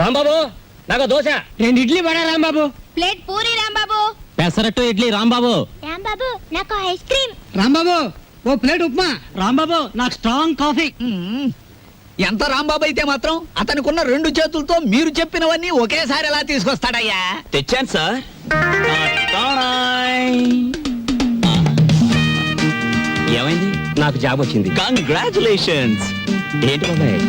రాంబాబు నాకు దోశ 2 ఇడ్లీ పడా రాంబాబు. ప్లేట్ పూరి రాంబాబు. పెసరట్టు ఇడ్లీ రాంబాబు. రాంబాబు నాకు ice cream. Rambabu ఓ plate upma. Rambabu నాకు స్ట్రాంగ్ కాఫీ. ఎంత రాంబాబు అయితే మాత్రం అతనికున్న 2 చేతులతో మీరు చెప్పినవన్నీ ఒకేసారి ఎలా తీసుకొస్తాడయ్యా? తెచ్చాను సార్. ఏమైంది? నాకు జాబ్ వచ్చింది. కంగ్రాచులేషన్స్. ఏంటి బాబాయ్?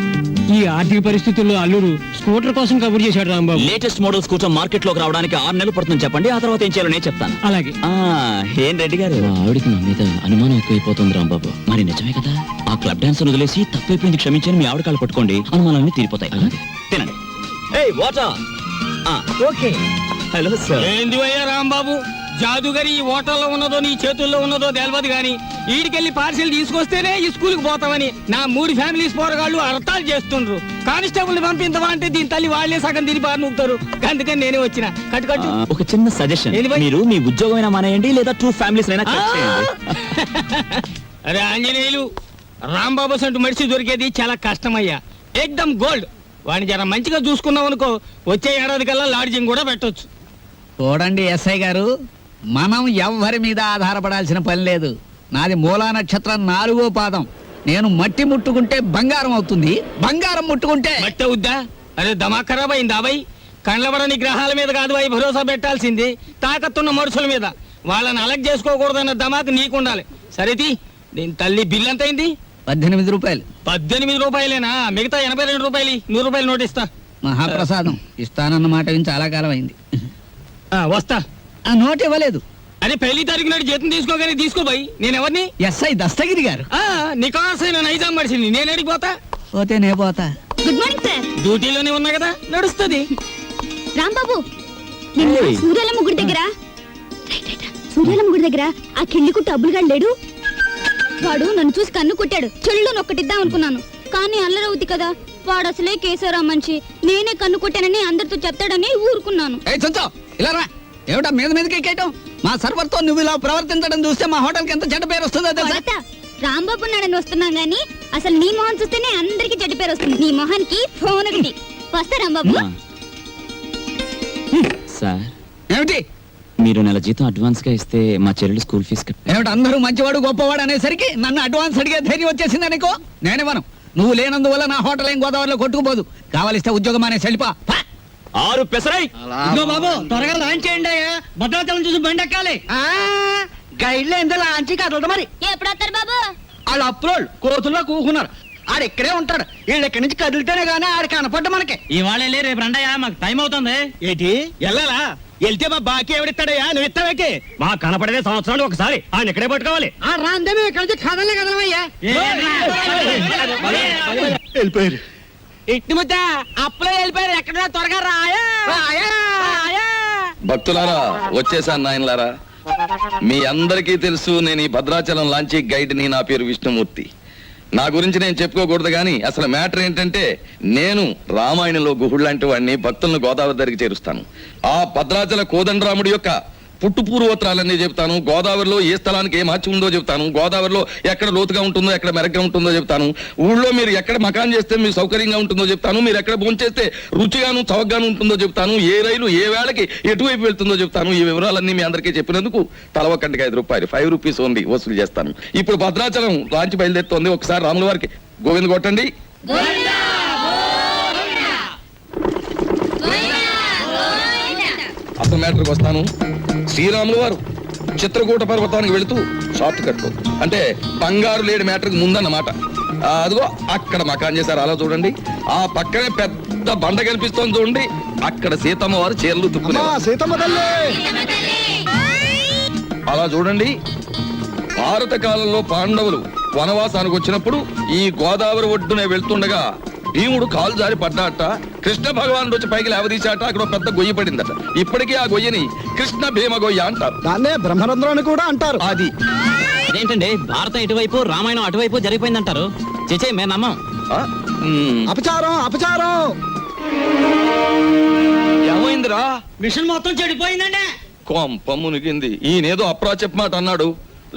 ఈ ఆర్థిక పరిస్థితుల్లో అల్లుడు స్కూటర్ కోసం కబుర్ చేశాడు Rambabu. Latest model scooter market లోకి రావడానికి 6 నెలలు పడుతుంది చెప్పండి, ఆ తర్వాత ఏం చేయాలో నేను చెప్తాను. అలాగే. ఏం రెడ్డి గారు? ఆవిడికి నా మీద అనుమానం ఎక్కువైపోతుంది రాంబాబు. మరి నిజమే కదా? ఆ క్లబ్ డాన్స్ వదిలేసి తప్పైపోయింది క్షమించని మీ ఆవిడ కాళ్ళు పట్టుకోండి, అనుమానాలన్నీ తీరిపోతాయి. తినండి. వాటర్. ఓకే. Hello sir. ఏంది అయ్యా రాంబాబు, జాదుగరి ఈ హోటల్లో ఉన్నదో నీ చేతుల్లో ఉన్నదో తెలియదు గాని ఈడికెళ్ళి పార్సిల్ తీసుకొస్తేనే ఈ స్కూల్కి పోతామని నా 3 ఫ్యామిలీస్ పోరగాళ్ళు అర్థాలు చేస్తుండ్రు. కానిస్టేబుల్ పంపించవా అంటే దీని తల్లి వాళ్లే సగం తిని బారి నూపుతారు. అందుకని నేనే వచ్చిన. కట్టు ఒక చిన్న సజెషన్, మీరు మీ ఉద్యోగమైనా మానేయండి లేదా 2 ఫ్యామిలీస్ అయినా కట్ చేయండి. అరే ఆంజనేయులు, రాంబాబు సంటూ మనిషి దొరికేది చాలా కష్టమయ్యా. ఏకదమ్ గోల్డ్. వాడిని జర మంచిగా చూసుకున్నాం అనుకో, వచ్చే ఏడాది కల్లా లాడ్జింగ్ కూడా పెట్టొచ్చు. చూడండి ఎస్ఐ గారు, మనం ఎవ్వరి మీద ఆధారపడాల్సిన పని లేదు. నాది మూలా నక్షత్రం 4వ పాదం. నేను మట్టి ముట్టుకుంటే బంగారం అవుతుంది, బంగారం ముట్టుకుంటే మట్టి అవుద్దా? అరే దమా ఖరాబ్ అయిందా అబ్బాయి? కండ్లబడని గ్రహాల మీద కాదు అవి భరోసా పెట్టాల్సింది, తాకత్తున్న మనుషుల మీద. వాళ్ళని అలగ్ చేసుకోకూడదన్న దమాకు నీకుండాలి. సరేది, దీని తల్లి బిల్ ఎంత అయింది? 18 రూపాయలు. 18 రూపాయలేనా? మిగతా 82 రూపాయలు 100 రూపాయలు నోట్ ఇస్తా. మహాప్రసాదం. ఇస్తానన్న మాట విని చాలా కాలం అయింది. వస్తా. ఆ నోట్ ఇవ్వలేదు. అరే పెళ్లి తారీఖు నాడు జీతం తీసుకోగానే తీసుకోబాయి. నేను ఎవరిని? ఎస్ఐ దస్తగిరి గారు. నికాసైన నైజాం మనిషిని. నేను అడిగిపోతా. పోతే నే పోతా. Good morning sir. డ్యూటీలోనే ఉన్నా కదా, నడుస్తుంది. రాంబాబు, సూర్యాలమ్మ గుడి దగ్గర సూర్యాలమ్మ గుడి దగ్గర ఆ కిళ్ళికు డబ్బులుగా లేడు. వాడు నన్ను చూసి కన్ను కొట్టాడు. చెల్లు నొక్కటిద్దాం అనుకున్నాను, కానీ అల్లరవుతి కదా. వాడు అసలే కేసారా మనిషి. నేనే కన్ను కొట్టానని అందరితో చెప్తాడని ఊరుకున్నాను. ఇలా రా. ఏమిటా మీద మీదకి ఎక్కేయటం? మా సర్వర్ తో నువ్వు ఇలా ప్రవర్తించడం చూస్తే మా హోటల్ కి ఎంత చెడ్డ పేరు వస్తుందో తెలుసా? రాంబాబు నాడని వస్తున్నాం గానీ అసలు నీ మొహం చూస్తేనే అందరికి చెడ్డ పేరు వస్తుంది. నీ మొహానికి ఫోన్ ఒకటి. వస్తా రాంబాబు. సార్, ఏమిటి? మీరు నెల జీతం అడ్వాన్స్ గా ఇస్తే మా చెల్లెలు స్కూల్ ఫీజు ఏమిటి? అందరూ మంచివాడు గొప్పవాడు అనేసరికి నన్ను అడ్వాన్స్ అడిగే ధైర్యం వచ్చేసింది అనుకో. నేనేమను, నువ్వు లేనందువల్ల నా హోటల్ ఏం గోదావరిలో కొట్టుకుపోదు. కావాలిస్తే ఉద్యోగం అనేసి వెళ్ళిపా. 6 పెసరై. బాబు త్వరగా లాంచ్ చేయండి. భద్రాచలం చూసి బండి ఎక్కాలి. గైడ్లో ఎంత లాంచి కదలదు మరి. ఎప్పుడు వస్తారు బాబు? వాళ్ళు అప్రోల్ కోతుల్లో కూకున్నారు. ఆడు ఇక్కడే ఉంటాడు. వీళ్ళు ఇక్కడి నుంచి కదిలితేనే గానీ ఆడు కనపడ్డ మనకి. ఇవాళ రేపు రండయ్యా, మాకు టైం అవుతుంది. ఏంటి వెళ్ళాలా? వెళ్తే మా బాకీ ఎవడిస్తాడయ్యా? నువ్వు ఇస్తావేకి? మా కనపడేదే సంవత్సరాలు ఒకసారి. ఆయన ఇక్కడే పట్టుకోవాలి. రాందేమే ఇక్కడ నుంచి కదలే కదలమయ్యా. వెళ్ళిపోయారు. ఇట్టి ముద్ద అప్పులో వెళ్ళిపోయారు. ఎక్కడ త్వరగా రాయా. భక్తులారా, వచ్చేసాను నాయనలారా. మీ అందరికీ తెలుసు, నేను ఈ భద్రాచలం లాంచీ గైడ్ని. నా పేరు విష్ణుమూర్తి. నా గురించి నేను చెప్పుకోకూడదు కానీ అసలు మ్యాటర్ ఏంటంటే, నేను రామాయణంలో గుహుడు లాంటి వాడిని. భక్తులను గోదావరి దగ్గరికి చేరుస్తాను. ఆ భద్రాచల కోదండరాముడి యొక్క పుట్టు పూర్వోత్తరాలన్నీ చెప్తాను. గోదావరిలో ఏ స్థలానికి ఏ మార్చి ఉందో చెప్తాను. గోదావరిలో ఎక్కడ లోతుగా ఉంటుందో, ఎక్కడ మెరగ్గా ఉంటుందో చెప్తాను. ఊళ్ళో మీరు ఎక్కడ మకాన్ చేస్తే మీకు సౌకర్యంగా ఉంటుందో చెప్తాను. మీరు ఎక్కడ భోంచేస్తే రుచిగాను చవకగాను ఉంటుందో చెప్తాను. ఏ రైలు ఏ వేళకి ఎటువైపు వెళ్తుందో చెప్తాను. ఈ వివరాలన్నీ మీ అందరికీ చెప్పినందుకు తల ఒక్కంటికి 5 రూపాయలు, 5 రూపీస్ ఓన్లీ వసూలు చేస్తాను. ఇప్పుడు భద్రాచలం లాంచి బయలుదేరుతోంది. ఒకసారి రాముల వారికి గోవింద కొట్టండి. అసలు మ్యాటర్కి వస్తాను. శ్రీరాములు వారు చిత్రకూట పర్వతానికి వెళుతూ షార్ట్ కట్ అంటే బంగారు లేడి మ్యాటర్కి ముందన్నమాట. అదిగో అక్కడ మకాన్ చేశారు. అలా చూడండి. ఆ పక్కనే పెద్ద బండ కనిపిస్తోంది చూడండి. అక్కడ సీతమ్మ వారు చీరలు తుక్కున్నారు. అలా చూడండి. భారత కాలంలో పాండవులు వనవాసానికి వచ్చినప్పుడు ఈ గోదావరి ఒడ్డునే వెళ్తుండగా భీముడు కాలు జారి పడ్డాట. కృష్ణ భగవానుడు వచ్చి పైకి లేవదీశాట. అక్కడ పెద్ద గొయ్యి పడిందట. ఇప్పటికీ ఆ గొయ్యని కృష్ణ భీమ గొయ్య అంటారు. దాన్నే బ్రహ్మరంధ్రం అని కూడా అంటారు. అది అదేంటండి, భారతం ఇటువైపు రామాయణం అటువైపు జరిగిపోయిందంటారు. చేచే మేము నమ్మం. అపచారం అపచారం. ఏమైందిరా? మిషన్ మొత్తం చెడిపోయిందండి. కొంప మునిగింది. ఈయనేదో అప్రాచప్ మాట అన్నాడు.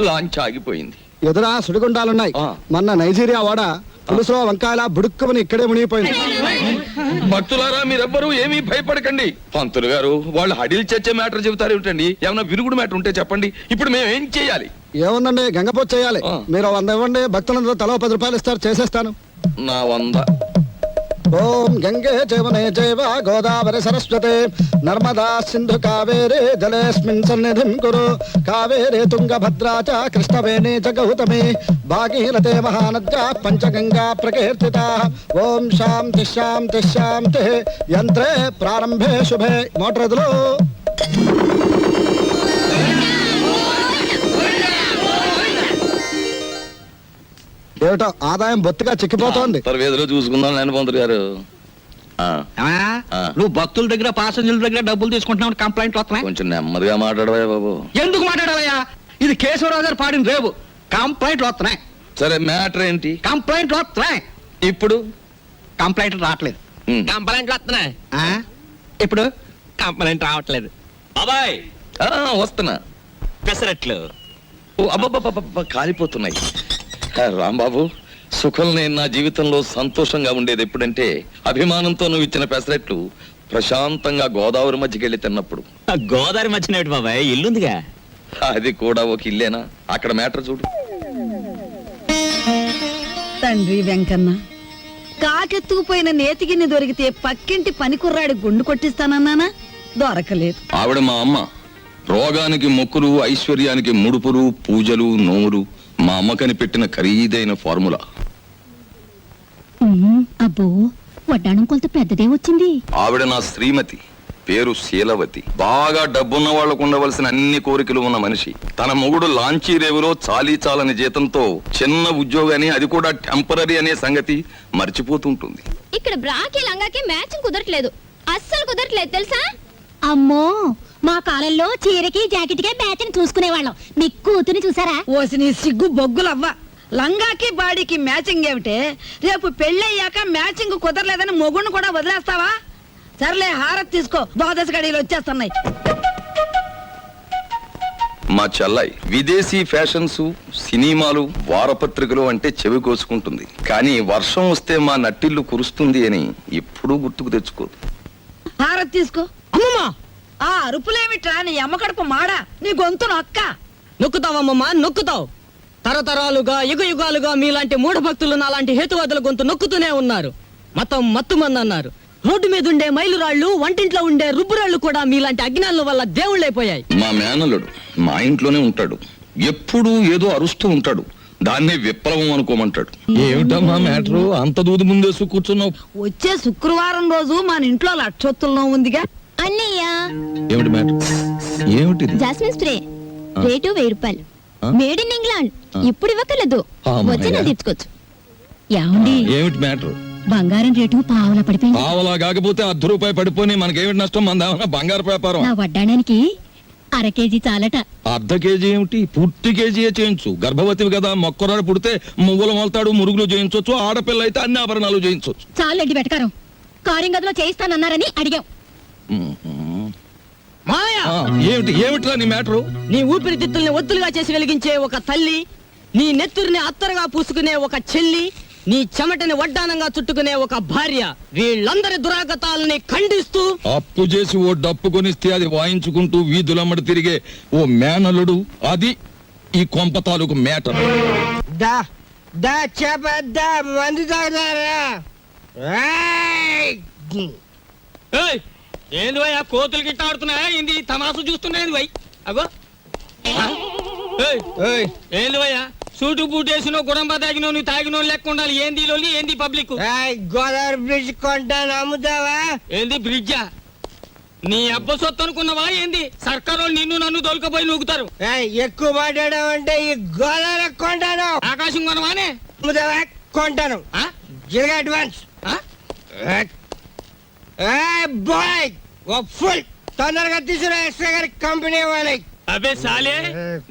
లాంచ్ ఆగిపోయింది. ఎదురా సుడిగుండాలున్నాయి. మొన్న నైజీరియా వాడ పులుసులో వంకాయల బుడుక్కుమని ఇక్కడే మునిగిపోయింది. భక్తులారా మీరెవ్వరూ ఏమీ భయపడకండి. పంతులు గారు వాళ్ళు హడిల్ చచ్చే మ్యాటర్ చెబుతారు ఏమిటండి? ఏమైనా విరుగుడు మ్యాటర్ ఉంటే చెప్పండి. ఇప్పుడు మేము ఏం చేయాలి? ఏముందండి, గంగపోతు చేయాలి. ఆ. మీరు 100 ఇవ్వండి, భక్తులందరూ తలో 10 రూపాయలు ఇస్తారు, చేసేస్తాను. నా 100. ఓం గంగే జవనే జైవ గోదావరి సరస్వతే నర్మదా సింధు కావేరే జలేస్మిన్ సన్నిధిం కురు కావేరే తుంగభద్రా చ కృష్ణవేణి చ గౌతమి భాగీరథే మహానద్యా పంచగంగా ప్రకీర్తితా. ఓం శాంతి శాంతి శాంతి. యంత్రే ప్రారంభే శుభే. మోటార్ ఎదులు. ఏమిటో ఆదాయం బొత్తిగా చిక్కిపోతోంది. తర్వేదిలో చూసుకుందాం నేను పంతులు గారు. ఆ, ఆ. నువ్వు భక్తుల దగ్గర పాసెంజర్ల దగ్గర డబ్బులు తీసుకుంటున్నావు, కంప్లైంట్లు వస్తున్నాయి. కొంచెం నెమ్మదిగా మాట్లాడవా బాబు. ఎందుకు మాట్లాడాలయ్యా? ఇది కేశవరావు గారు పాడిన రేవు. కంప్లైంట్లు వస్తున్నాయి, సరే మ్యాటర్ ఏంటి కంప్లైంట్లు వస్తున్నాయి. ఇప్పుడు? కంప్లైంట్లు రావట్లేదు. ఉమ్. కంప్లైంట్లు వస్తున్నాయి. ఆ? ఇప్పుడు కంప్లైంట్ రావట్లేదు. బాబాయ్ ఆ, వస్తున్నా. పెసరట్లు. ఓ అబ్బబ్బబ్బబ్బ, కాలిపోతున్నాయి. రాంబాబు, సుఖం నేను నా జీవితంలో సంతోషంగా ఉండేది ఎప్పుడంటే అభిమానంతో నువ్వు ఇచ్చిన పెసరెట్లు ప్రశాంతంగా గోదావరి మధ్యకి వెళ్ళి తిన్నప్పుడు. ఆ గోదావరి మధ్యన ఏమిటి బాబాయ్, ఇల్లుందిగా. అది కూడా ఒక ఇల్లేనా? అక్కడ మ్యాటర్ చూడు. తండ్రి వెంకన్న, కాకెత్తుకుపోయిన నేతిగిన్ని దొరికితే పక్కింటి పనికుర్రాడి గుండు కొట్టిస్తానన్నానా? దొరకలేదు. ఆవిడ మా అమ్మ. రోగానికి మొక్కులు, ఐశ్వర్యానికి ముడుపులు, పూజలు, నోరు. మా అమ్మకని పెట్టిన ఖరీదైన ఫార్ములా. అబ్బో, వడ్డాణం కొంత పెద్దదే వచ్చింది. ఆవిడ నా శ్రీమతి, పేరు శీలవతి. బాగా డబ్బున్న వాళ్లకు ఉండవలసిన అన్ని కోరికలు ఉన్న మనిషి. తన మొగుడు లాంచీ రేవులో చాలీ చాలని జీతంతో చిన్న ఉద్యోగాన్ని, అది కూడా టెంపరరీ అనే సంగతి మర్చిపోతుంటుంది. ఇక్కడ బ్రాకి లంగాకి మ్యాచింగ్ కుదరట్లేదు, అస్సలు కుదరట్లేదు తెలుసా? అమ్మో, మా కాలంలో చీరకి జాకెట్కే మ్యాచింగ్ చూసుకునేవాళ్ళం. మీ కూతుని చూసారా? ఓసి నీ సిగ్గు బొగ్గులవ్వ. లంగాకి బాడీకి మ్యాచింగ్ ఏమిటే? రేపు పెళ్ళయ్యాక మ్యాచింగ్ కుదరలేదని మొగుణ్ణి కూడా వదిలేస్తావా? సర్లే, హారతి తీసుకో, ద్వాదశ గడియలు వచ్చేస్తున్నాయి. మా చెల్లాయి విదేశీ ఫ్యాషన్స్, సినిమాలు, వారపత్రికలు అంటే చెవి కోసుకుంటుంది. కానీ వర్షం వస్తే మా నట్టిల్లు కురుస్తుంది అని ఎప్పుడూ గుర్తుకు తెచ్చుకోదు. హారతి తీసుకో. అమ్మమ్మా, ఆ అరుపులేమిట్రా? నీ అమ్మ కడుపు మాడా, నీ గొంతు నొక్క. నొక్కుతావమ్మమ్మా, నొక్కుతావు. తరతరాలుగా యుగ యుగాలుగా మీలాంటి మూఢ భక్తులు నాలాంటి హేతువాదుల గొంతు నొక్కుతూనే ఉన్నారు. మతం మత్తుమంది అన్నారు. రోడ్డు మీద ఉండే మైలురాళ్లు, వంటింట్లో ఉండే రుబ్బురాళ్లు కూడా మీలాంటి అజ్ఞానుల వల్ల దేవుళ్ళైపోయాయి. మా మేనల్లుడు మా ఇంట్లోనే ఉంటాడు. ఎప్పుడూ ఏదో అరుస్తూ ఉంటాడు. దాన్నే విప్లవం అనుకోమంటాడు. ఏమిటమ్మా మ్యాటరు? అంత దూది ముందేసు కూర్చున్నావు. వచ్చే శుక్రవారం రోజు మన ఇంట్లో లక్షొత్తుల్లో ఉందిగా. అన్నయ్య, ఏమిటి మ్యాటర్? ఏమిటిది? జాస్మిన్ స్ప్రే రేటు 1000 రూపాయలు. Made in England. ఇప్పుడు ఇవ్వకలేదు, అమ్మయ్య. వచ్చి నేను తెచ్చుకోవచ్చు. ఏమండి, ఏమిటి మ్యాటర్? బంగారం రేటు పావులా పడిపోయింది. పావలా కాకపోతే ₹10 పడిపోయి మనకేమిటి నష్టం? మన బంగారు వ్యాపారం. నా వడ్డాణానికి 1/2 కేజీ చాలట. అర్ధ కేజీ ఏమిటి? పూర్తి కేజీయే చేయించు. గర్భవతివి కదా, మొక్కరాడు పుడితే మువ్వలు మొలతాడు, మురుగులు చేయించవచ్చు. ఆడపిల్ల అయితే అన్ని ఆభరణాలు చేయించవచ్చు. చాలండి వెటకారం. కారింగ్ గదిలో చేయిస్తానన్నారని అడిగాం. మాయా, ఏమిటి ఏమిట్రా నీ మ్యాటరు? నీ ఊపిరితిత్తుల్ని ఒత్తులుగా చేసి వెలిగించే ఒక తల్లి, నీ నెత్తురిని అత్తరుగా పూసుకునే ఒక చెల్లి, నీ చెమటని వడ్డానంగా చుట్టుకునే ఒక భార్య, వీళ్ళందరి దురాగతాలని ఖండిస్తూ అప్పు చేసి ఓ డప్పు కొనిస్తే అది వాయించుకుంటూ వీధులమ్మడి తిరిగే ఓ మేనలుడు, అది ఈ కొంప తాలూకు మేటర్. మందు తాగుతారా? ఏంది వై, ఆ కోతులు గిట్ట ఆడుతున్నాయా? ఏంది తమాసు చూస్తున్నాయి వై? అగో ఏంది వయ్యా, సూటు బూట్ వేసినో గుడంబా తాగినో నువ్వు తాగినో లెక్క ఉండాలి. ఏంది లోని, ఏంది పబ్లిక్? గోదావరి బ్రిడ్జ్ కొంటాను, అమ్ముతావా? ఏంది బ్రిడ్జా? నీ అబ్బ సొత్తు అనుకున్నావా ఏంది? సర్కారు నిన్ను నన్ను దొలకపోయి నూగుతారు. ఎక్కువ మాట్లాడావంటే ఈ గోదావరి కొంటాను. ఆకాశం కొనవానే? అమ్ముతావా? కొంటాను. జిల్గా అడ్వాన్స్. బాయ్, ఫుల్ తొందరగా తీసుకురా ఎస్ఐ గారి కంపెనీ వాళ్ళకి. అబే సాలే,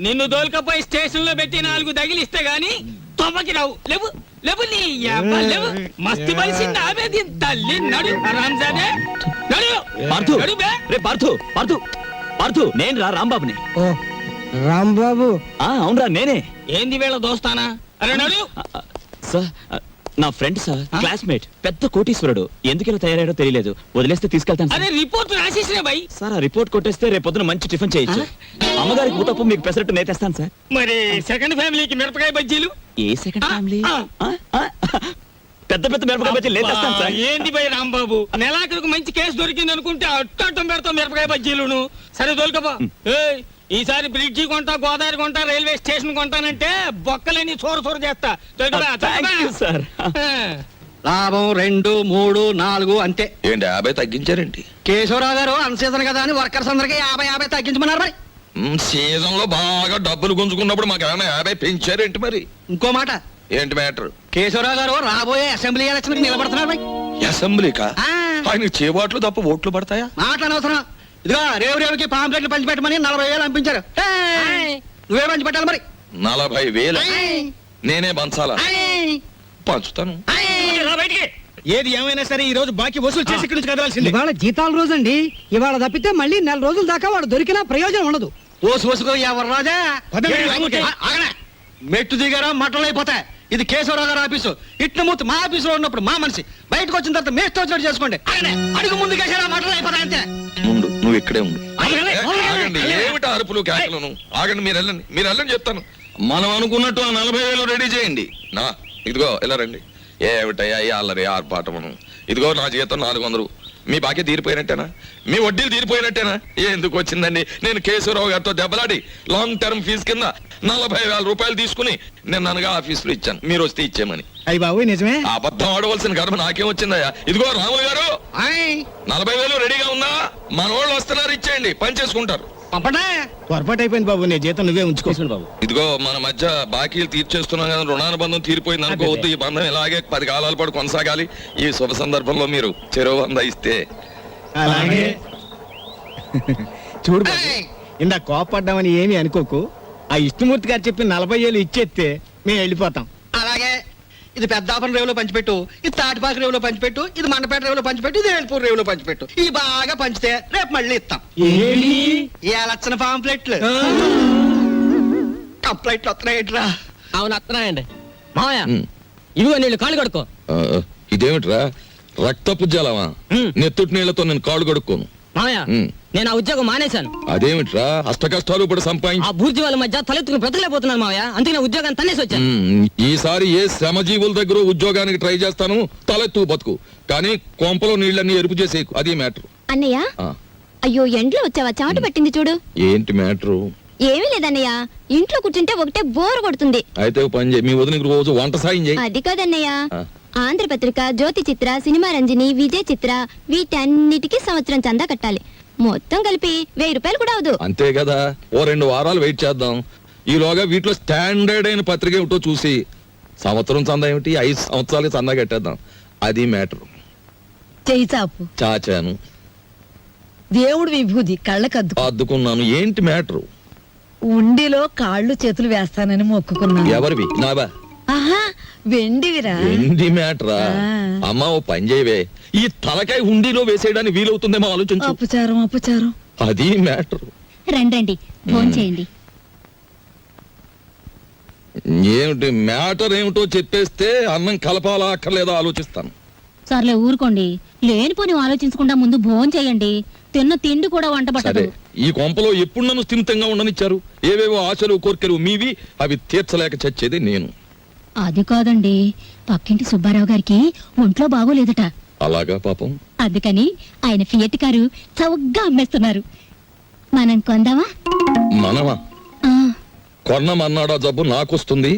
నిన్ను దోల్కపోయి స్టేషన్ లో పెట్టి 4 తగిలిస్తే గాని తొమ్మకి రావు. లేవు లేవు, నీ యబ్బ లేవు. మస్తు బలిసింది ఆమె దీని తల్లి. నడు రాంజాదే, నడు పార్థు, నడు బే. రే పార్థు, పార్థు, పార్థు, నేను రా రాంబాబుని. రాంబాబు? అవునరా నేనే. ఏంది వీళ్ళ దోస్తానా? అరే నడు. సార్ నా ఫ్రెండ్ సార్ క్లాస్మేట్ పెద్ద కోటీశ్వరుడు ఎందుకు ఇలా తయారయ్యాడో తెలియలేదు వదిలేస్తే తీసుకెళ్తాను అరే సార్. రిపోర్ట్ రాసేసిన భయ్. సార్ ఆ రిపోర్ట్ కొట్టేస్తే రేపు పొద్దున మంచి టిఫిన్ చేయొచ్చు. అమ్మగారికి ఊతప్పు మీకు పెసరట్టు నేతేస్తాను సార్. మరి సెకండ్ ఫ్యామిలీకి మిరపకాయ బజ్జీలు. ఏ సెకండ్ ఫ్యామిలీ? ఆ. పెద్ద పెద్ద మిరపకాయ బజ్జీలు నేతేస్తాను సార్. ఏంటి భయ్ రాంబాబు, నెలాఖరికి మంచి కేసు దొరికింది అనుకుంటే అట్టం పెడతాం మిరపకాయ బజ్జీలును. సరే దొరకబా. ఏయ్, ఈసారి బ్రిడ్జి కొంటా, గోదావరి కొంటా, రైల్వే స్టేషన్ కొంటానంటే బొక్కలేని చోర చేస్తా. దొరకబా, Thank you, sir. లాభం 2, 3, 4 అంతే. ఏంటి 50 తగ్గించారేంటి? కేశవరావు గారు అన్సీజన్ కదా అని వర్కర్స్ అందరికి 50 తగ్గించమన్నారు మరి. సీజన్ లో బాగా డబ్బులు గుంజుకున్నప్పుడు మాకు ఏమైనా 50 పెంచారేంటి మరి? ఇంకో మాట, ఏంటి మ్యాటర్? కేశవరావు గారు రాబోయే అసెంబ్లీ ఎలక్షన్ నిలబడుతున్నారు మరి. అసెంబ్లీకా? ఆ. ఆయన చేబాట్లు తప్ప ఓట్లు పడతాయా? మాట్లాడనవసరం. ఇదిగో రేవుకి పాంప్లెట్లు పంచిపెట్టమని 40,000 పంపించారు. నువ్వే పంచి పెట్టాలి మరి. 40,000 నేనే పంచాలా? పంచుతాను. ఏది ఏమైనా సరే ఈ రోజు బాకీ వసూలు చేసి ఇక్కడి నుంచి కదలాల్సింది. ఇవాళ జీతాల రోజు అండి. ఇవాళ తప్పితే మళ్ళీ నెల రోజుల దాకా వాడు దొరికినా ప్రయోజనం ఉండదు. ఓసుకో ఎవరు రాజా. ఆగలే. మెట్టు దిగారా మట్టలు అయిపోతాయి. ఇది కేశవరావు గారు ఆఫీసు. ఇట్ల మూర్తి మా ఆఫీసులో ఉన్నప్పుడు మా మనిషి, బయటకు వచ్చిన తర్వాత మేస్తో చోటు చేసుకోండి. ఆగలే. అడుగు ముందు కేసారా మట్టలు అయిపోతాయి అంతే. ముందు నువ్వు ఇక్కడే ఉండు. ఆగలే. ఆగండి, ఏమిటి అరుపులు కేకలను? ఆగండి, మీరు వెళ్ళండి చెప్తాను. మనం అనుకున్నట్టు ఆ 40,000 రెడీ చేయండి. నా ఇదిగో ఇలా రండి. ఏమిటయ్యా ఈ అల్లరి ఆర్పాటమును? ఇదిగో నా జీతం 400. మీ బాకీ తీరిపోయినట్టేనా? మీ వడ్డీలు తీరిపోయినట్టేనా? ఎందుకు వచ్చిందండి? నేను కేశవరావు గారితో దెబ్బలాడి లాంగ్ టర్మ్ ఫీజు కింద 40,000 రూపాయలు తీసుకుని నేను అనగా ఆఫీసులో ఇచ్చాను. మీరు వస్తే ఇచ్చేమని. అయ్యి బాబు నిజమే. అబద్ధం ఆడవలసిన గర్భ నాకేం వచ్చిందయ్యా? ఇదిగో రాము గారు, 40,000 రెడీగా ఉందా? మన వాళ్ళు వస్తున్నారు, ఇచ్చేయండి, పని చేసుకుంటారు. పొరపాటు అయిపోయింది బాబు, నీ జీతం నువ్వే ఉంచుకోవచ్చు బాబు. ఇదిగో మన మధ్య బాకీలు తీర్చేస్తున్నాం కదా, రుణానుబంధం తీరిపోయింది అనుకోవద్దు. ఈ బంధం ఇలాగే 10 కాలాల పాటు కొనసాగాలి. ఈ శుభ సందర్భంలో మీరు చెరువు 100 ఇస్తే. అలాగే. చూడు బాబు, ఇందా కోపడ్డామని ఏమీ అనుకోకు. ఆ విష్ణుమూర్తి గారు చెప్పి 40,000 ఇచ్చేస్తే మేము వెళ్ళిపోతాం. అలాగే. ఇది పెద్దాపురం రేవులో పంచిపెట్టు, ఇది తాటిపాక రేవులో పంచిపెట్టు, ఇది మండపేట రేవులో పంచిపెట్టు, ఇది ఏడుపూర్ రేవులో పంచిపెట్టు. ఇది బాగా పంచితే రేపు మళ్ళీ ఇస్తాం. ఈ లక్షణ పాంప్లెట్లు కంప్లైంట్లు వస్తున్నాయిట్రా. అవును వస్తున్నాయండి మామయ్య. ఇదిగో నీళ్ళు కాళ్ళు కడుక్కో. ఇదేమిట్రా, రక్తపు జలమా? నెత్తుటి నీళ్లతో నేను కాళ్ళు కడుక్కోను మామయ్య, నేను ఆ ఉద్యోగం మానేశాను. అదేమిట్రా, అష్ట కష్టాలు ఇప్పుడు సంపాదించి ఆ బూర్జీ వాళ్ళ మధ్య తలెత్తుకుని బ్రతకలేకపోతున్నాను మామయ్య. అందుకే ఉద్యోగాన్ని తన్నేసి వచ్చాను. ఈసారి ఏ శ్రమజీవుల దగ్గర ఉద్యోగానికి ట్రై చేస్తాను. తలెత్తు బతుకు, కానీ కొంపలో నీళ్ళన్నీ ఎరుపు చేసేకు. అది మ్యాటర్. అన్నయ్య, అయ్యో ఎండ్లో వచ్చావా? చెమట పట్టింది చూడు. ఏంటి మ్యాటరు? ఏమీ లేదన్నయ్య, ఇంట్లో కూర్చుంటే ఒకటే బోర్ కొడుతుంది. అయితే ఓ పని చేయి, మీ వదినకి రోజు వంట సాయం చేయి. అది కాదన్నయ్య, ఆంధ్రపత్రిక, జ్యోతి చిత్ర, సినిమా రంజని, విజయ్ చిత్ర, వీటన్నిటికీ సంవత్సరం చందా కట్టాలి. మొత్తం కలిపి 1000 రూపాయలు కూడా అవదు. అంతే కదా, ఓ 2 వారాలు వెయిట్ చేద్దాం. ఈలోగా వీటిలో స్టాండర్డ్ అయిన పత్రిక ఏమిటో చూసి సంవత్సరం చందా ఏమిటి, 5 సంవత్సరాలకి చందా కట్టేద్దాం. అది మ్యాటర్. చెయ్యి చాపు. చాచాను, దేవుడు విభూది కళ్ళకద్దు. అద్దుకున్నాను. ఏంటి మ్యాటరు? ఉండిలో కాళ్ళు చేతులు వేస్తానని మొక్కుకున్నాను. ఎవరివి? నావా? ఆహా, వెండివిరా. ఏంటి మ్యాటరా? అమ్మా ఓ పని చేయవే, ఈ తలకాయ హుండీలో వేసేయడానికి వీలవుతుందేమో ఆలోచించు. అపచారం. అది మ్యాటర్. రండి భోంచేయండి. ఏమిటి మ్యాటర్ ఏమిటో చెప్పేస్తే అన్నం కలపాలా అక్కర్లేదా ఆలోచిస్తాను. సర్లే ఊరుకోండి, లేనిపోని ఆలోచించకుండా ముందు భోంచేయండి. తిన్న తిండి కూడా వంట సరే, పట్టదు. ఈ కొంపలో ఎప్పుడు నన్ను స్థిమితంగా ఉండనిచ్చారు? ఏవేవో ఆశలు కోర్కెలు మీవి, అవి తీర్చలేక చచ్చేది నేను. అది కాదండి, పక్కింటి సుబ్బారావు గారికి ఒంట్లో బాగోలేదట. అలాగా పాపం. అందుకని ఆయన ఫియట్ కారు చౌకగా అమ్మేస్తున్నారు. మనం కొందామా? మనమా? ఆ, కొన్నమన్నాడా జబ్బు నాకొస్తుంది.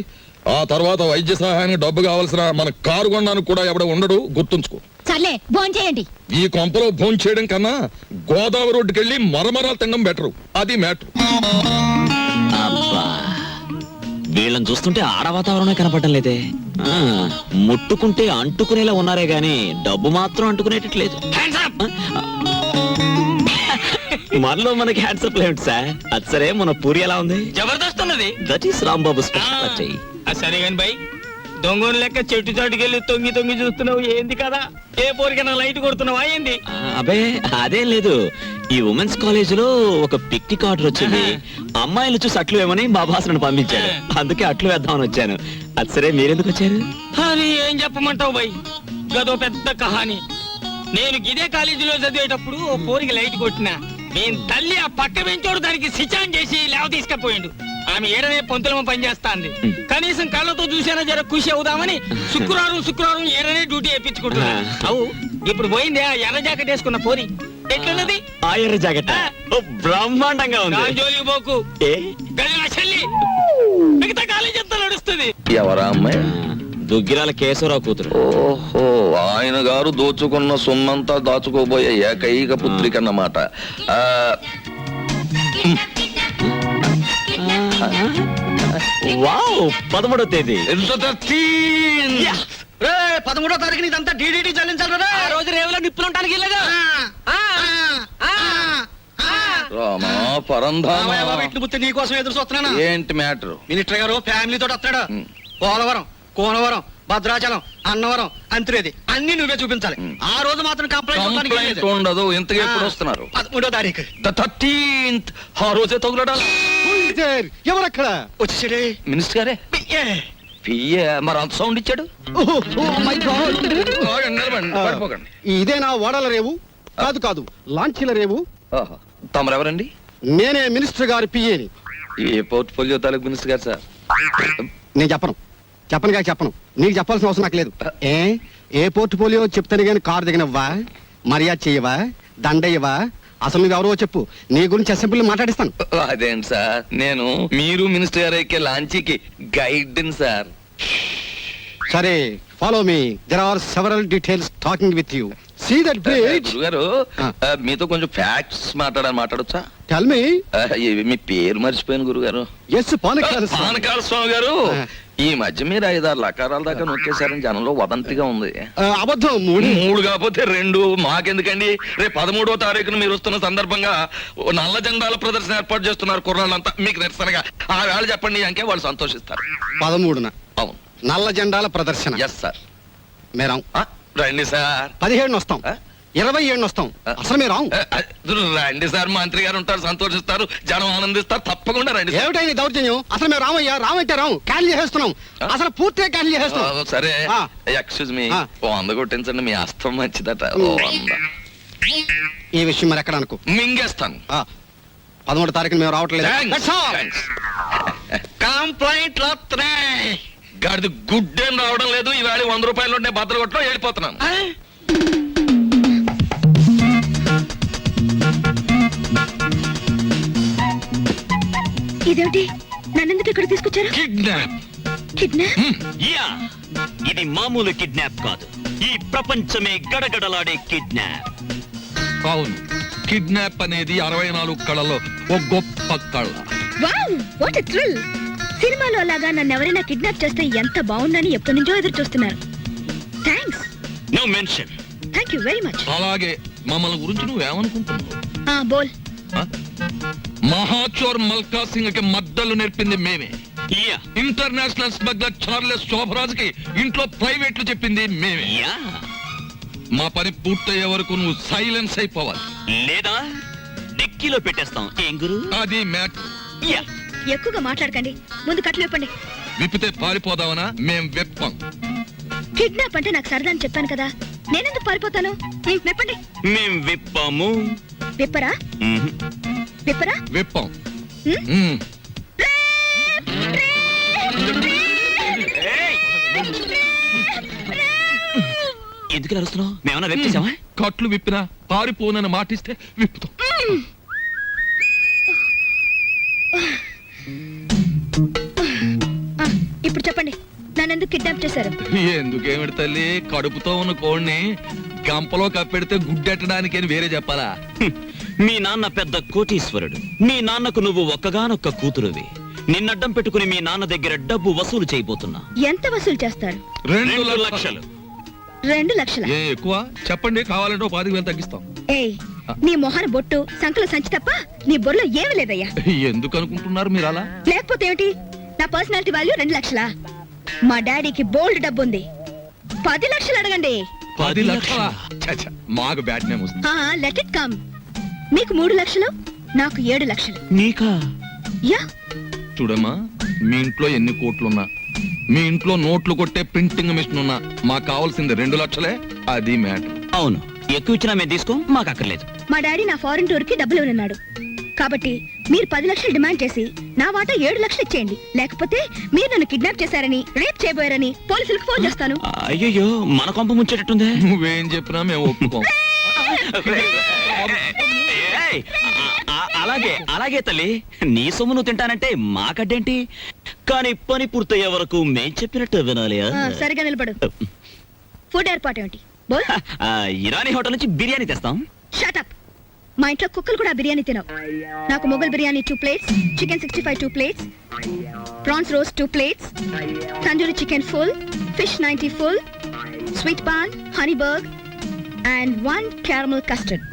ఆ తర్వాత వైద్య సహాయానికి డబ్బు కావాల్సిన మన కారు కొనడానికి కూడా ఎవడ ఉండడు, గుర్తుంచుకో. సర్లే భోంచేయండి. ఈ కొంపలో భోంచేయడం చేయడం కన్నా గోదావరి రోడ్డుకి వెళ్ళి మరమరాలు తినడం బెటరు. అది మ్యాటర్. అబ్బా, వీళ్ళని చూస్తుంటే ఆడ వాతావరణమే కనపడటం లేదే. ముట్టుకుంటే అంటుకునేలా ఉన్నారే గాని డబ్బు మాత్రం అంటుకునేటట్లేదు. మనలో మనకి హ్యాండ్సప్ లేదు సార్. అది సరే, మన పూరి ఎలా ఉంది? జబర్దస్త్ ఉన్నది. That is Rambabu speciality. సరే గాని బై, దొంగని లెక్క చెట్టు చాటుకెళ్ళి తొంగి తొంగి చూస్తున్నావు ఏంది కదా? ఏ పోరికైనా లైట్ కొడుతున్నావా ఏంది? అబే అదేం లేదు, ఈ ఉమెన్స్ కాలేజ్ లో ఒక పిక్నిక్ ఆర్డర్ వచ్చింది. అమ్మాయిలు చూసి అట్లు వేమని మా బాస్ నన్ను పంపించాడు, అందుకే అట్లు వేద్దామని వచ్చాను. అది సరే, మీరెందుకు వచ్చారు? అని ఏం చెప్పమంటావు బై, గదో పెద్ద కహాని. నేను గిదే కాలేజీలో చదివేటప్పుడు ఓ పోరికి లైట్ కొట్టినా, నేను తల్లి ఆ పక్క పెంచోడు దానికి సిచాన్ చేసి లేవ తీసుకపోయిండు. ఆమె ఏడనే పొంతులమ పనిచేస్తాంది. కనీసం కళ్ళతో చూసేనా జర ఖుషి అవుదామని శుక్రవారం ఏడనే డ్యూటీ వేయించుకుంటున్నా. అవు ఇప్పుడు పోయింది ఆ ఎర్ర జాకెట్ వేసుకున్న పోరి. ఎట్లున్నది ఆ ఎర్ర జాకెట్ బ్రహ్మాండంగా ఉంది. జోలికి పోకు, ఏ గది నా చెల్లి. మిగతా కాలేజీ అంతా నడుస్తుంది. ఎవరా అమ్మాయి? దుగ్గిరాల కేశవరావు కూతురు. ఓహో, ఆయన గారు దోచుకున్న సొమ్మంతా దాచుకోబోయే ఏకైక పుత్రిక అన్నమాట. వావ్, 13వ తేదీ. 13వ తారీఖున ఇదంతా డీడీటీ చెల్లించాలి. ఆ రోజు రేవులో నిప్పులుంటానికి వెళ్ళగా రామా పరంధామా, ఇట్లు బుత్తి నీకోసం ఎదురు చూస్తున్నాను. ఏంటి మ్యాటర్? మినిస్టర్ గారు ఫ్యామిలీ తోటి వస్తాడు. పోలవరం, కోనవరం, భద్రాచలం, అన్నవరం, అంత్రేది అన్ని నువ్వే చూపించాలి. ఆ రోజు మాత్రం కంప్లైంట్ ఉండదు. ఇంతగా ఎప్పుడు వస్తున్నారు? 13వ తారీఖు. 13th. ఆ రోజే తగులడాలి. ఎవరక్కడ? వచ్చేసాడే మినిస్టర్ గారే. పియ్యే మరి అంత సౌండ్ ఇచ్చాడు. నిలబడండి, పడిపోకండి. ఇదేనా ఓడల రేవు? కాదు కాదు, లాంచీల రేవు. ఆహా. తమరెవరండి? నేనే మినిస్టర్ గారి పిఏని. ఏ పోర్ట్ఫోలియో తాలూకు మినిస్టర్ గారు సార్? నేను చెప్పను చెప్పను. నీకు చెప్పాల్సిన అవసరం నాకు లేదు. ఏ పోర్ట్ఫోలియో చెప్తాను కానీ కారు దిగనివ్వా, మర్యాద చెయ్యవా, దండయ్యవా? అసలు నువ్వు ఎవరో చెప్పు, నీ గురించి అసెంబ్లీ మాట్లాడిస్తాను. అదేంటి సార్, నేను మీరు మినిస్టర్ గారు ఎక్కే లాంచీకి గైడ్ సార్. సరే, follow me. There are several details talking with you. See that bridge. గురుగారు, మీతో కొంచెం ఫ్యాక్ట్స్ మాట్లాడొచ్చా? Tell me. మీ పేరు మర్చిపోయాను గురుగారు. ఎస్, పానకాల పానకాల స్వామి గారు. ఈ మధ్య మీరు 5-6 లకారాల దాకా నొక్కేశారని జనంలో వదంతిగా ఉంది. అబద్ధం. 3 కాకపోతే 2. మాకెందుకండి? రేపు 13వ తారీఖున మీరు వస్తున్న సందర్భంగా నల్ల జెండాల ప్రదర్శన ఏర్పాటు చేస్తున్నారు కుర్రాళ్ళంతా. మీకు నిరసనగా ఆ వేళ చెప్పండి అంకే వాళ్ళు సంతోషిస్తారు. 13న అవును, నల్ల జెండాల ప్రదర్శన. Yes sir. మేరాం. రండి సార్. 17 వస్తాం, 27 వస్తాం. అసలు మేరాం. రండి సార్, మంత్రి గారు ఉంటారు, సంతోషిస్తారు, జనం ఆనందిస్తారు. తప్పకుండా రండి. ఏమిటైంది దౌర్జన్యం? అసలు మేము రామయ్యా, రామంటే రాం. క్యాన్సిల్ చేసేస్తున్నాం, అసలు పూర్తిగా క్యాన్సిల్ చేసేస్తున్నాం. సరే, ఎక్స్క్యూజ్ మీ. 100 కొట్టించండి, మీ అస్తం మంచిదట. 100. ఈ విషయం మరి ఎక్కడ అనుకో, మింగేస్తాను. 13వ తారీఖున మేము రావట్లేదు. కంప్లైంట్ వస్తున్నాయి. గాడిది గుడ్డేం రావడం లేదు. ఈవేళ 100 రూపాయలు ఉంటే బద్దలు కొట్టడం వెళ్ళిపోతున్నాను. ఇదేమిటి? నన్నెందుకు ఇక్కడ తీసుకొచ్చారు? కిడ్నాప్. కిడ్నాప్? యా, ఇది మామూలు కిడ్నాప్ కాదు, ఈ ప్రపంచమే గడగడలాడే కిడ్నాప్. అవును, కిడ్నాప్ అనేది 64 కళలో ఒక గొప్ప కళ. Wow, what a thrill! సినిమాలో లాగా నన్ను ఎవరైనా కిడ్నాప్ చేస్తే ఎంత బాగుందని ఎప్పటి నుంచో ఎదురు చూస్తున్నారు. Thanks. No mention. Thank you very much. అలాగే మమ్మల్ని గురించి నువ్వేమనుకుంటున్నావు? బోల్. మహాచోర్ మల్కా సింగ్ కి మద్దలు నేర్పింది మేమే. Yeah, international smuggler Charles Shobharaj కి ఇంట్లో ప్రైవేట్లు చెప్పింది మేమే. యా, మా పని పూర్తయ్యే వరకు నువ్వు సైలెన్స్ అయిపోవాలి, లేదా డిక్కీలో పెట్టేస్తాం. ఏం గురు? అది మ్యాటర్. యా, ఎక్కువగా మాట్లాడకండి, ముందు కట్లు విప్పండి. విప్పితే పారిపోదావనా? మేం వెప్పం. కిడ్నాప్ అంటే నాకు సరదా అని చెప్పాను కదా, నేనెందుకు పారిపోతాను? విప్పండి. మేం విప్పాము. విప్పరా? విప్పరా? వెప్పం. ఎందుకు అరుస్తున్నావు? మేమన్నా రేపు చేసామా? కట్లు విప్పినా పారిపోనని మాటిస్తే విప్పుతాం. ఇప్పుడు చెప్పండి, నన్నెందుకు కిడ్నాప్ చేశారు? ఎందుకేమిటి తల్లి, కడుపుతో ఉన్న కోడిని గంపలో కప్పెడితే గుడ్డెట్టడానికి అని వేరే చెప్పాలా? మీ నాన్న పెద్ద కోటీశ్వరుడు, మీ నాన్నకు నువ్వు ఒక్కగానొక్క కూతురువి. నిన్నడ్డం పెట్టుకుని మీ నాన్న దగ్గర డబ్బు వసూలు చేయబోతున్నా. ఎంత వసూలు చేస్తారు? 2 లక్షలు. 2 లక్షల? ఏ ఎక్కువ చెప్పండి, కావాలంటే 10,000 తగ్గిస్తాం. ఏయ్, నీ మొహన బొట్టు, సంకల సంచి తప్ప నీ బొర్రలో ఏమీ లేదయ్యా. ఎందుకు అనుకుంటున్నారు మీరు అలా? లేకపోతే ఏమిటి? నా పర్సనాలిటీ వాల్యూ 2 లక్షలా? మా డాడీకి బోల్డ్ డబ్బు ఉంది. 10 లక్షలు అడగండి. 10 లక్షల మాకు బ్యాట్ నేమ్ వస్తుంది. Let it come. మీకు 3 లక్షలు, నాకు 7 లక్షలు. నీకా? యా. చూడమ్మా, మీ ఇంట్లో ఎన్ని కోట్లున్నా, మీ ఇంట్లో నోట్లు కొట్టే ప్రింటింగ్ మిషన్ ఉన్నా, మాకు కావాల్సింది 2 లక్షలే. అది మ్యాటర్. అవును, ఎక్కువ ఇచ్చినా మేము తీసుకో, మాకు అక్కర్లేదు. మా డాడీ నా ఫారెన్ టూర్ కి డబ్బులు ఇవ్వనున్నాడు. కాబట్టి మీరు 10 లక్షలు డిమాండ్ చేసి నా వాటా 7 లక్షలు ఇచ్చేయండి. లేకపోతే మీరు నన్ను కిడ్నాప్ చేశారని, రేప్ చేయబోయారని పోలీసులకు ఫోన్ చేస్తాను. అయ్యో, మన కొంప ముంచేటట్టుందే. నువ్వేం చెప్పినా మేము ఒప్పుకోం. ఏయ్, అలాగే అలాగే తల్లి, నీ సొమ్ము నువ్వు తింటానంటే మాకడ్డేంటి? కానీ పని పూర్తయ్యే వరకు మేం చెప్పినట్టు వినాలి. సరిగా నిలబడు. ఫుడ్ ఏర్పాటు ఏమిటి? బోల్. ఇరానీ హోటల్ నుంచి బిర్యానీ తెస్తాం. Shut up. మా ఇంట్లో కుక్కలు కూడా బిర్యానీ తినవు. నాకు Mughal biryani 2 plates, chicken 65 2 plates, prawns roast 2 plates, tandoori chicken full, fish 90 full, sweet paan, honey burg and 1 caramel custard.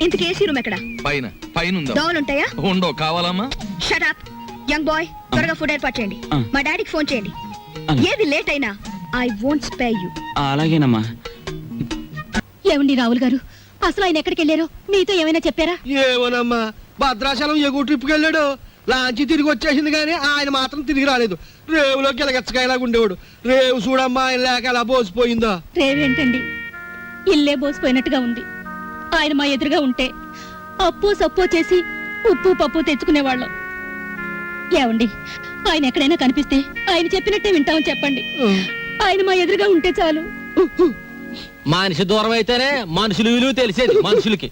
ఇంతకీ ఏసీ రూమ్ ఎక్కడ? పైన ఉందా? దోవలు ఉంటాయా? ఉండో. కావాలమ్మా? Shut up young boy. త్వరగా ఫుడ్ ఏర్పాటు చేయండి. మా డాడీకి ఫోన్ చేయండి. ఏది లేట్ అయినా ఐ వోంట్ స్పేర్ యు. అలాగేనమ్మా. ఏమండి రాహుల్ గారు, అసలు ఆయన ఎక్కడికి వెళ్ళారో మీతో ఏమైనా చెప్పారా? ఏమోనమ్మా, భద్రాచలం ఎగువ ట్రిప్కి వెళ్ళాడు. లాంచి తిరిగి వచ్చేసింది కానీ ఆయన మాత్రం తిరిగి రాలేదు. రేవులోకి ఎలగచ్చకాయలాగా ఉండేవాడు. రేవు చూడమ్మా, ఆయన లేక ఎలా బోసిపోయిందో. రేవేంటండి, ఇల్లే బోసిపోయినట్టుగా ఉంది. ఆయన మా ఎదురుగా ఉంటే అప్పు సప్పు చేసి ఉప్పు పప్పు తెచ్చుకునేవాళ్ళం. ఏమండి, ఆయన ఎక్కడైనా కనిపిస్తే ఆయన చెప్పినట్టే వింటామని చెప్పండి. ఆయన మా ఎదురుగా ఉంటే చాలు. మనిషి దూరం అయితేనే మనుషులు విలువ తెలిసేది మనుషులకి.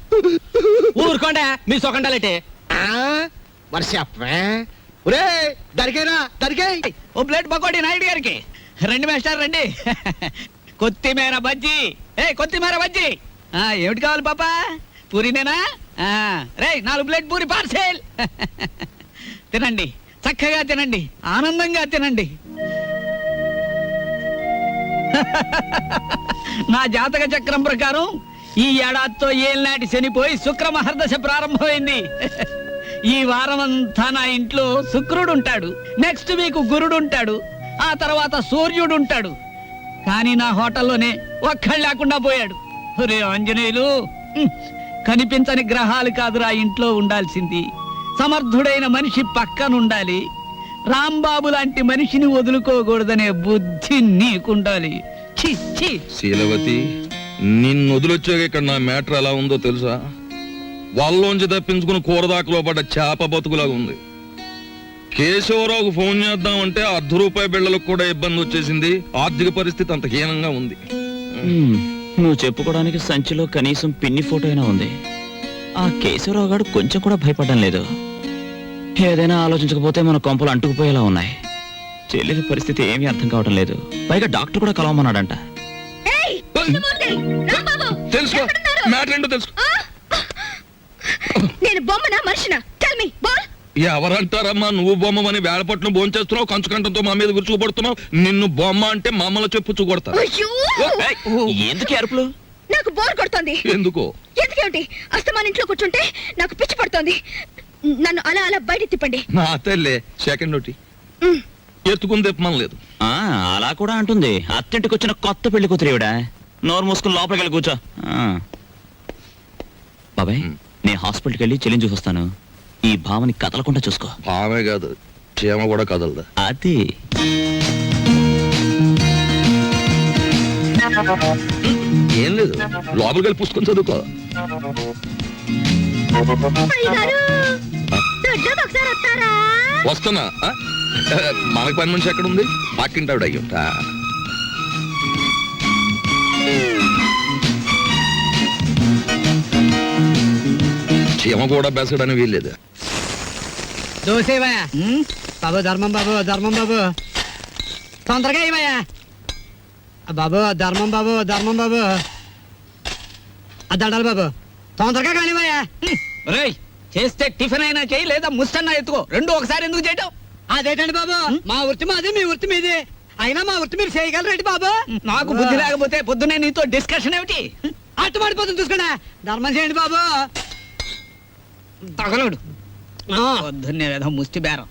ఊరుకోండా మీ సొకండాలంటే. మరి చెప్పే. ఒరే దరికేరా, దరికే. ఓ ప్లేట్ పకోడీ నాయుడు గారికి. రండి మేస్టర్ రండి. కొత్తిమీర బజ్జీ. కొత్తిమీర బజ్జీ. ఏమిటి కావాలి పాపా? పూరినేనా? రే 4 ప్లేట్ పూరి పార్సెల్. తినండి, చక్కగా తినండి, ఆనందంగా తినండి. నా జాతక చక్రం ప్రకారం ఈ ఏడాదితో ఏళ్ళనాటి శనిపోయి శుక్ర మహర్దశ ప్రారంభమైంది. ఈ వారం అంతా నా ఇంట్లో శుక్రుడు ఉంటాడు, నెక్స్ట్ వీక్ గురుడు ఉంటాడు, ఆ తర్వాత సూర్యుడు ఉంటాడు. కానీ నా హోటల్లోనే ఒక్కళ్ళు లేకుండా పోయాడు. రే ఆంజనేయులు, కనిపించని గ్రహాలు కాదురా ఇంట్లో ఉండాల్సింది. సమర్థుడైన మనిషి పక్కనుండాలి. రాంబాబు లాంటి మనిషిని వదులుకోకూడదనే బుద్ధి నీకుండాలి. శీలవతి, నిన్ను వదిలొచ్చాక ఇక్కడ నా మ్యాటర్ ఎలా ఉందో తెలుసా? వాళ్ళలోంచి తప్పించుకుని కూరదాకలో పడ్డ చేప బతుకులాగా ఉంది. కేశవరావుకు ఫోన్ చేద్దామంటే ₹1/2 బిళ్ళలకు కూడా ఇబ్బంది వచ్చేసింది. ఆర్థిక పరిస్థితి అంత హీనంగా ఉంది. నువ్వు చెప్పుకోవడానికి సంచిలో కనీసం పిన్ని ఫోటో అయినా ఉంది. ఆ కేశవరావు గారు కొంచెం కూడా భయపడడం లేదు. ఏదైనా ఆలోచించకపోతే మన కొంపలు అంటుకుపోయేలా ఉన్నాయి. చెల్లెలి పరిస్థితి ఏమీ అర్థం కావడం లేదు. పైగా డాక్టర్ కూడా కలవమన్నాడంట. తెలుసుకో, మ్యాటర్ ఏంటో తెలుసుకో. నేను బొమ్మనా మనిషినా? Tell me. బోల్. ఎవరంటారమ్మా నువ్వు బొమ్మని? వేళపట్నం భోంచేస్తున్నావు, కంచుకంఠంతో మా మీద విరుచుకుపడుతున్నావు. నిన్ను బొమ్మ అంటే మమ్మల్ని చెప్పు కొడతారు. ఎందుకు అరుపులు? నాకు బోర్ కొడుతోంది. ఎందుకో? ఎందుకేమిటి? అస్తమాన్ ఇంట్లో కూర్చుంటే నాకు పిచ్చి పడుతోంది. నన్ను అలా అలా బయట తిప్పండి. నా తల్లే సెకండ్ ఒకటి ఎత్తుకుని తిప్పమని లేదు. అలా కూడా అంటుంది. అత్తింటికి వచ్చిన కొత్త పెళ్లి కూతురేవిడా. నోరు మూసుకుని లోపలికి వెళ్ళి కూర్చో. బాబాయ్, నేను హాస్పిటల్కి వెళ్ళి చెల్లిని చూసొస్తాను. ఈ భావని కదలకుండా చూసుకో. భావే కాదు, క్షేమ కూడా కదలదా. అది ఏం లేదు, లోపలికి వెళ్ళి పుస్తకం చదువుకో. వస్తున్నా. మనకు పని మనిషి ఎక్కడ ఉంది? పక్కింటావిడ అయ్యుంటా. చీమ కూడా బెసడని వీల్లేదు. దోసేవయ్యా బాబు, ధర్మం బాబు, ధర్మం బాబు, తొందరగా ఇవయ్యా బాబు, ధర్మం బాబు, ధర్మం బాబు, దండాలి బాబు, తొందరగా కానివయ్యా. రేయ్, చేస్తే టిఫిన్ అయినా చేయి, లేదా ముస్టన్నా ఎత్తుకో. రెండు ఒకసారి ఎందుకు చేయటం? అదేటండి బాబు, మా వృత్తి మాది, మీ వృత్తి మీది. అయినా మా వృత్తి మీరు చేయగలరేంటి బాబు? నాకు బుద్ధి లేకపోతే పొద్దునే నీతో డిస్కషన్ ఏమిటి? అట్టుబడిపోతుంది చూసుకోండి. ధర్మం చేయండి బాబు. తగలడు పొద్దున్నే ఏదో ముష్టి బేరం.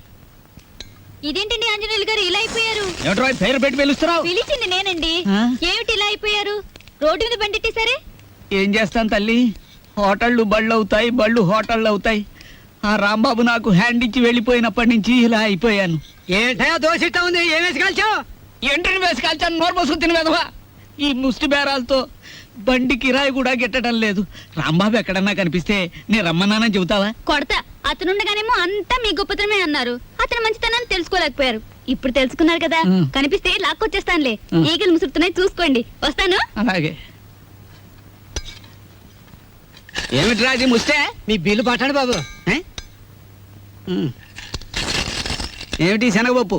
ఇదేంటండి ఆంజనేయులు గారు ఇలా అయిపోయారు? ఏమిట్రా పేరు పెట్టి పిలుస్తున్నావు? పిలిచింది నేనండి. ఆ? ఏమిటి ఇలా అయిపోయారు? రోడ్డు మీద బండిట్టేసరే. ఏం చేస్తాను తల్లి, హోటళ్ళు బళ్ళు అవుతాయి, బళ్ళు హోటళ్ళు అవుతాయి. ఆ రాంబాబు నాకు హ్యాండ్ ఇచ్చి వెళ్ళిపోయినప్పటి నుంచి ఇలా అయిపోయాను. ఏంటయ్యా దోషిట్టా ఉంది, ఏం వేసి కాల్చావు? ఎంట్రీని వేసి కాల్చాను, నోరు పోసుకు తిని వెధవా. ఈ ముష్టి బేరాలతో బండి కిరాయి కూడా గిట్టడం లేదు. రాంబాబు ఎక్కడన్నా కనిపిస్తే నేను రమ్మన్నానని చెబుతావా? కొడతా. అతనుండగానేమో అంతా మీ గొప్పతనమే అన్నారు. అతను మంచితనాన్ని తెలుసుకోలేకపోయారు. ఇప్పుడు తెలుసుకున్నారు కదా, కనిపిస్తే లాక్కొచ్చేస్తానులే. ఈగలు ముసురుతున్నాయి, చూసుకోండి. వస్తాను. అలాగే. ఏమిట్రా అది ముస్తే? మీ బిల్లు పట్టండి బాబు. ఏ? ఏమిటి శనగపప్పు?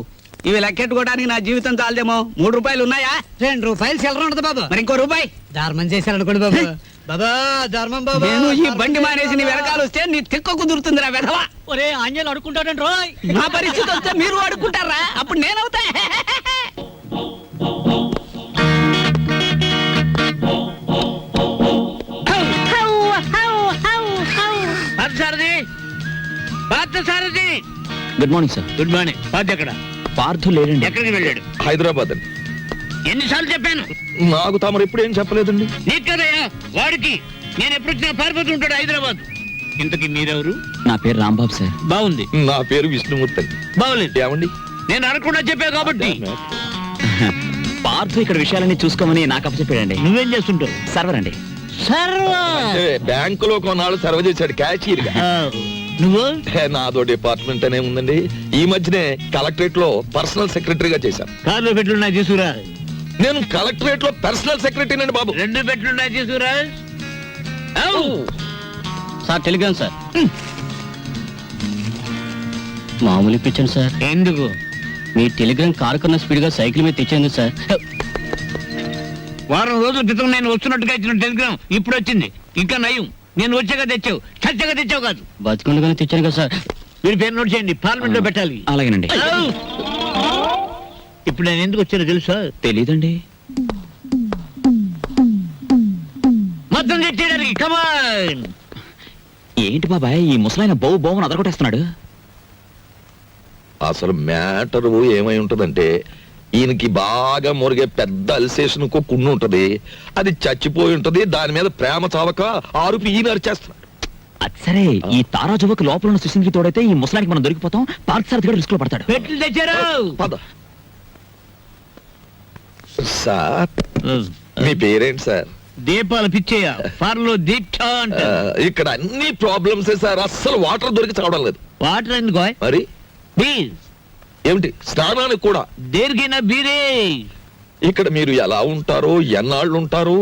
ఇవి లెక్కెట్టుకోవడానికి నా జీవితం చాలదేమో. 3 రూపాయలు ఉన్నాయా? 2 రూపాయలు చిల్లర ఉండదు బాబు. మరి ఇంకో రూపాయి ధర్మం చేశారనుకోండి బాబు. బాబా ధర్మం బాబు. నేను ఈ బండి మానేసి నీ వెనకాల వస్తే నీ తిక్క కుదురుతుందిరా వెధవా. ఒరే ఆంజనేయులు అడుకుంటాడండి రోయ్. నా పరిస్థితి వస్తే మీరు అడుక్కుంటారా? అప్పుడు నేనవుతా. Good morning sir. Good morning. Party ఎక్కడ? పార్థు లేడండి. ఎక్కడికి వెళ్ళాడు? హైదరాబాద్ అండి. ఎన్నిసార్లు చెప్పాను? నాకు తమరు ఎప్పుడు ఏం చెప్పలేదండి. నీకు కదయ్యా వాడికి. నేను ఎప్పుడు వచ్చినా పారిపోతూ ఉంటాడు హైదరాబాద్. ఇంతకీ మీరెవరు? నా పేరు రాంబాబు సార్. బాగుంది. నా పేరు విష్ణుమూర్తి అండి. బాగులేదు. ఏమండి? నేను అనకుండా చెప్పా కాబట్టి. పార్థు ఇక్కడ విషయాలన్నీ చూసుకోమని నాకు అప్పచెప్పాడండి. నువ్వేం చేస్తుంటావు? సర్వర్ అండి. అంటే బ్యాంకులో కొన్నాళ్ళు సర్వ చేశాడు క్యాషియర్ గా. నువ్వు? నాదో డిపార్ట్మెంట్ అనే ఉందండి. ఈ మధ్యనే కలెక్టరేట్ లో పర్సనల్ సెక్రటరీగా చేశాను. కార్లో పెట్లున్నా తీసుకురా. నేను కలెక్టరేట్ లో పర్సనల్ సెక్రటరీ అండి బాబు. 2 పెట్లున్నా తీసుకురా. Sir Telegram sir. మామూలు ఇప్పించండి సార్. ఎందుకు? మీ టెలిగ్రామ్ కారు కన్నా స్పీడ్ గా సైకిల్ మీద తెచ్చేందుకు సార్. వారం రోజుల క్రితం నేను వస్తున్నట్టుగా ఇచ్చిన టెలిగ్రామ్ ఇప్పుడు వచ్చింది. ఇంకా నయం, నేను వచ్చాక తెచ్చావు, చచ్చాక తెచ్చావు కాదు. బతుకుండగానే తెచ్చాను కదా సార్. మీరు పేరు నోట్ చేయండి, పార్లమెంట్ లో పెట్టాలి. అలాగేనండి. ఇప్పుడు నేను ఎందుకు వచ్చానో తెలుసా? తెలీదండి. మొత్తం తెచ్చేయడానికి. కమాన్. ఏంటి బాబాయ్ ఈ ముసలాయన బౌ బౌని అదరగొట్టేస్తున్నాడు? అసలు మ్యాటర్ ఏమై ఉంటదంటే, ఈయనకి బాగా మురిగే పెద్ద అల్సేషన్ కున్ను ఉంటది. అది చచ్చిపోయి ఉంటది. దాని మీద ప్రేమ చావక ఆరుపి ఈయన అరిచేస్తున్నాడు. అది సరే, ఈ తారా జువకు లోపల ఉన్న సుశీల్కి తోడైతే ఈ ముసలానికి మనం దొరికిపోతాం. పార్క్ సార్ కూడా రిస్క్ లో పడతాడు. పెట్లు తెచ్చారు. పద. సార్ మీ పేరేంటి సార్? దీపాలు పిచ్చేయ. ఫార్లో దీక్ష అంట. ఇక్కడ అన్ని ప్రాబ్లమ్స్ సార్. అస్సలు వాటర్ దొరికి చావడం లేదు. వాటర్ ఎందుకో? మరి ప్లీజ్. ఏమిటి స్నానానికి కూడా? దేనికైనా బీరే. ఇక్కడ మీరు ఎలా ఉంటారు, ఎన్నాళ్ళు ఉంటారు?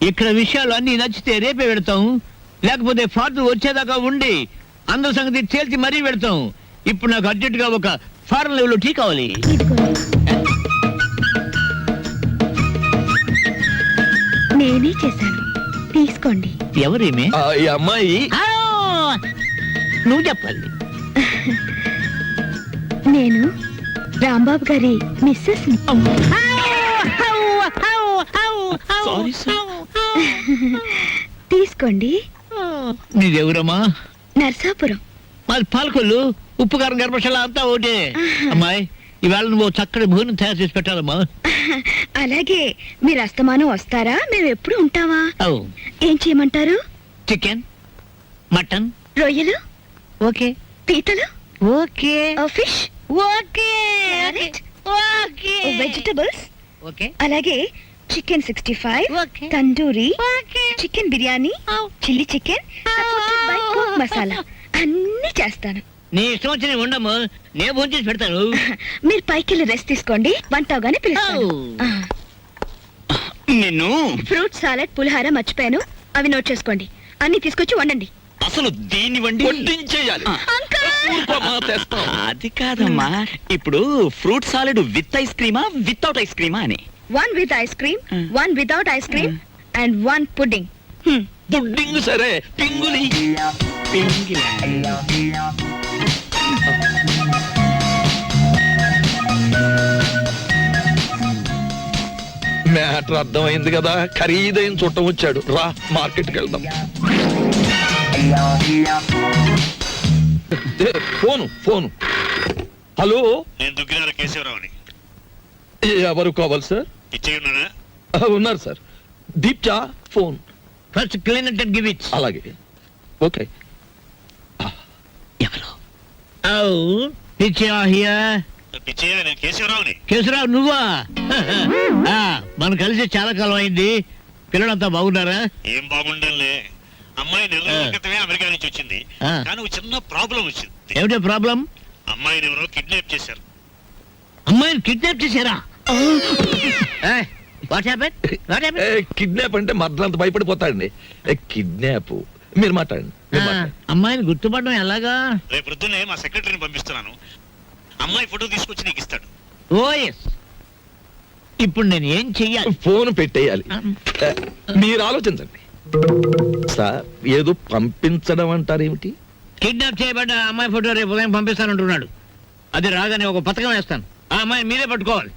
ఇక్కడ విషయాలు అన్ని నచ్చితే రేపే పెడతాం, లేకపోతే ఫార్ట్ వచ్చేదాకా ఉండి అందరి సంగతి తేల్చి మరీ పెడతాం. ఇప్పుడు నాకు అర్జెంట్ గా ఒక ఫారెన్ లెవెల్ టీ కావాలి. నేనే చేశాను, తీసుకోండి. ఎవరేమే? ఈ అమ్మాయి నువ్వు చెప్పాలి. నేను రాంబాబు గారి మిస్సెస్. Sorry sir. తీసుకోండి. నీదెవరమ్మా? నర్సాపురం. మాది పాలకొల్లు. ఉప్పు కారం గర్భశాల అంతా ఒకటే. అమ్మాయి ఇవాళ నువ్వు చక్కటి భోజనం తయారు చేసి పెట్టాలమ్మా. అలాగే. మీరు అస్తమానం వస్తారా? మేము ఎప్పుడు ఉంటావా? అవు. ఏం చేయమంటారు? చికెన్, మటన్, రొయ్యలు, ఓకే. పీతలు, okay. Fish, okay. Okay. Vegetables, okay. అలాగే chicken 65, okay. Tandoori, okay. Chicken biryani, chilli chicken, supported by coke masala అన్ని చేస్తాను. నీ ఇష్టం వచ్చి ఉండము, నేను ఫోన్ చేసి పెడతాను. మీరు పైకి వెళ్ళి రెస్ట్ తీసుకోండి, వంట అవగానే పిలుస్తాను. నిన్ను ఫ్రూట్ సాలెడ్, పులిహార మర్చిపోయాను, అవి నోట్ చేసుకోండి. అన్ని తీసుకొచ్చి వండండి. అసలు దీన్ని వండి వడ్డించేయాలి. అది కాదమ్మా. ఇప్పుడు ఫ్రూట్ సాలెడ్ విత్ ఐస్ క్రీమా వితౌట్ ఐస్ క్రీమా అని? 1 with ice cream, 1 without ice cream, and 1 pudding. Pudding సరే, పింగులి. మ్యాటర్ అర్థమైంది కదా. ఖరీదైన చుట్టం వచ్చాడు. రా మార్కెట్కి వెళ్దాం. ఫోను ఫోను హలో, నేను దుగ్గినార కేశవరావుని. ఎవరు కావాలి సార్? ఇచ్చేయి ఉన్నాడా? ఉన్నారు సార్. దీప్చా phone. First clean and give it. అలాగే, ఓకే. ఎవరు? పిచ్చయ్య, నేను కేశవరావుని. కేశవరావు నువ్వా? మనం కలిసి చాలా కాలం అయింది. పిల్లలంతా బాగున్నారా? ఏం బాగుండంలే. అమ్మాయి నెల రోజుల క్రితమే అమెరికా నుంచి వచ్చింది. ఆ. కానీ ఒక చిన్న ప్రాబ్లం వచ్చింది. ఏమిటో ప్రాబ్లం? అమ్మాయిని ఎవరో కిడ్నాప్ చేశారు. అమ్మాయిని కిడ్నాప్ చేశారా? What happen? కిడ్నాప్ అంటే మర్దలంత భయపడిపోతాడండి. కిడ్నాప్ మీరు మాట్లాడండి, మీరు మాట్లాడండి. అమ్మాయిని గుర్తుపడడం ఎలాగా? రేపు పొద్దున్నే మా సెక్రటరీని పంపిస్తున్నాను. అమ్మాయి ఫోటో తీసుకొచ్చి నీకు ఇస్తాడు. ఓ ఎస్. ఇప్పుడు నేను ఏం చెయ్యాలి? ఫోన్ పెట్టేయాలి. మీరు ఆలోచించండి సార్. ఏదో పంపించడం అంటారేమిటి? కిడ్నాప్ చేయబడ్డ అమ్మాయి ఫోటో రేపు ఉదయం పంపిస్తానంటున్నాడు. అది రాగానే ఒక పథకం వేస్తాను. ఆ అమ్మాయిని మీరే పట్టుకోవాలి.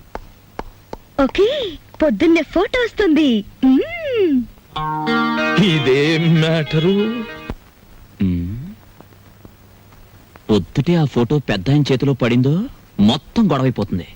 ఓకే, పొద్దున్నే ఫోటో వస్తుంది. ఇదేం మ్యాటరు? పొద్దుటే ఆ ఫోటో పెద్ద ఆయన చేతిలో పడిందో మొత్తం గొడవైపోతుంది.